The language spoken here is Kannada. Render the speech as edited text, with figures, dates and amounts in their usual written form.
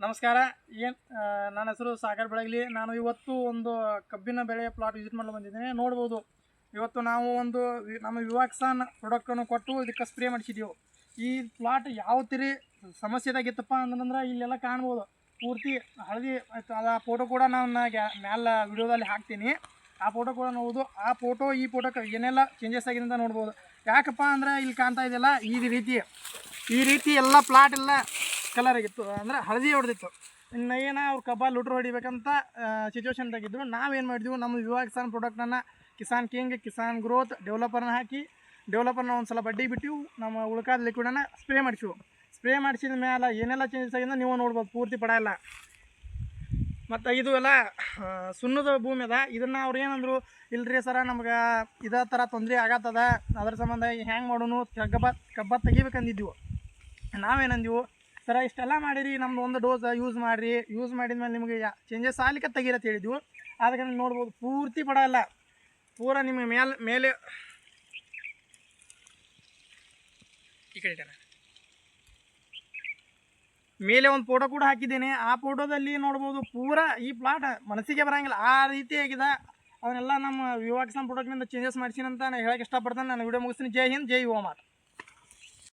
ನಮಸ್ಕಾರ. ನನ್ನ ಹೆಸರು ಸಾಗರ್ ಬೆಳಗಲಿ. ನಾನು ಇವತ್ತು ಒಂದು ಕಬ್ಬಿನ ಬೆಳೆಯ ಪ್ಲಾಟ್ ವಿಸಿಟ್ ಮಾಡಲು ಬಂದಿದ್ದೇನೆ. ನೋಡ್ಬೋದು, ಇವತ್ತು ನಾವು ಒಂದು ನಮ್ಮ ವಿವಾಕ್ಸಾನ್ ಪ್ರಾಡಕ್ಟನ್ನು ಕೊಟ್ಟು ಇದಕ್ಕೆ ಸ್ಪ್ರೇ ಮಾಡಿಸಿದೆವು. ಈ ಪ್ಲಾಟ್ ಯಾವ ತಿರಿ ಸಮಸ್ಯೆದಾಗಿತ್ತಪ್ಪ ಅಂತಂದ್ರೆ ಇಲ್ಲೆಲ್ಲ ಕಾಣ್ಬೋದು, ಪೂರ್ತಿ ಹಳದಿ ಆಯಿತು. ಅದು ಆ ಫೋಟೋ ಕೂಡ ನಾನು ಮ್ಯಾಲೆ ವಿಡಿಯೋದಲ್ಲಿ ಹಾಕ್ತೀನಿ. ಆ ಫೋಟೋ ಕೂಡ ನೋಡ್ಬೋದು. ಆ ಫೋಟೋ ಈ ಫೋಟೋಕ್ಕೆ ಏನೆಲ್ಲ ಚೇಂಜಸ್ ಆಗಿದೆ ಅಂತ ನೋಡ್ಬೋದು. ಯಾಕಪ್ಪ ಅಂದ್ರೆ ಇಲ್ಲಿ ಕಾಣ್ತಾ ಇದೆಯಲ್ಲ, ಈ ರೀತಿ ಎಲ್ಲ ಪ್ಲಾಟ್ ಎಲ್ಲ ಕಲರ್ ಆಗಿತ್ತು, ಅಂದರೆ ಹಳದಿ ಹೊಡೆದಿತ್ತು. ಇನ್ನು ಅವ್ರು ಕಬ್ಬ ಲುಟ್ರು ಹೊಡಿಬೇಕಂತ ಸಿಚುವೇಶನ್ದಾಗಿದ್ದರು. ನಾವೇನು ಮಾಡಿದ್ವಿ, ನಮ್ಮ ವಿವಾಕ್ಸಾನ್ ಪ್ರಾಡಕ್ಟನ್ನು ಕಿಸಾನ್ ಕಿಂಗ್, ಕಿಸಾನ್ ಗ್ರೋತ್ ಡೆವಲಪರ್ನ ಹಾಕಿ ಡೆವಲಪರ್ನ ಒಂದು ಸಲ ಬಡ್ಡಿ ಬಿಟ್ಟು ನಮ್ಮ ಉಳ್ಕಾದ ಲಿಕ್ವಿಡನ್ನು ಸ್ಪ್ರೇ ಮಾಡಿಸಿವು. ಸ್ಪ್ರೇ ಮಾಡಿಸಿದ ಮೇಲೆ ಏನೆಲ್ಲ ಚೇಂಜಸ್ ಆಗಿದೆ ನೀವು ನೋಡ್ಬೋದು. ಪೂರ್ತಿ ಪಡ ಇಲ್ಲ. ಮತ್ತು ಇದು ಎಲ್ಲ ಸುಣ್ಣದ ಭೂಮಿ ಅದ. ಇದನ್ನು ಅವ್ರು ಏನಂದರು, ಇಲ್ರಿ ಸರ ನಮ್ಗೆ ಇದೇ ಥರ ತೊಂದರೆ ಆಗತ್ತದ, ಅದ್ರ ಸಂಬಂಧ ಹ್ಯಾಂಗೆ ಮಾಡೋನು, ಕಬ್ಬ ತೆಗಿಬೇಕಂದಿದ್ವು. ನಾವೇನಂದೀವು, ಸರ ಇಷ್ಟೆಲ್ಲ ಮಾಡಿರಿ, ನಮ್ದು ಒಂದು ಡೋಸ್ ಯೂಸ್ ಮಾಡಿರಿ, ಯೂಸ್ ಮಾಡಿದ್ಮೇಲೆ ನಿಮಗೆ ಚೇಂಜಸ್ ಆಗ್ಲಿಕ್ಕೆ ತೆಗೀರತ್ತೆ ಹೇಳಿದ್ವು. ಅದಕ್ಕೆ ನೋಡ್ಬೋದು ಪೂರ್ತಿ ಪಡ ಇಲ್ಲ, ಪೂರ ನಿಮಗೆ ಮೇಲೆ ಈ ಕಡೆ ಮೇಲೆ ಒಂದು ಫೋಟೋ ಕೂಡ ಹಾಕಿದ್ದೇನೆ. ಆ ಫೋಟೋದಲ್ಲಿ ನೋಡ್ಬೋದು ಪೂರ ಈ ಪ್ಲಾಟ್ ಮನಸ್ಸಿಗೆ ಬರೋಂಗಿಲ್ಲ ಆ ರೀತಿಯಾಗಿದೆ. ಅದನ್ನೆಲ್ಲ ನಮ್ಮ ವಿವಾಕ್ಸಾನ್ ಪ್ರಾಡಕ್ಟ್ನಿಂದ ಚೇಂಜಸ್ ಮಾಡಿಸಿನಂತ ನಾನು ಹೇಳಕ್ಕೆ ಇಷ್ಟಪಡ್ತೇನೆ. ನಾನು ವಿಡಿಯೋ ಮುಗಿಸ್ತೀನಿ. ಜೈ ಹಿಂದ್, ಜೈ ಓಮಾರ್.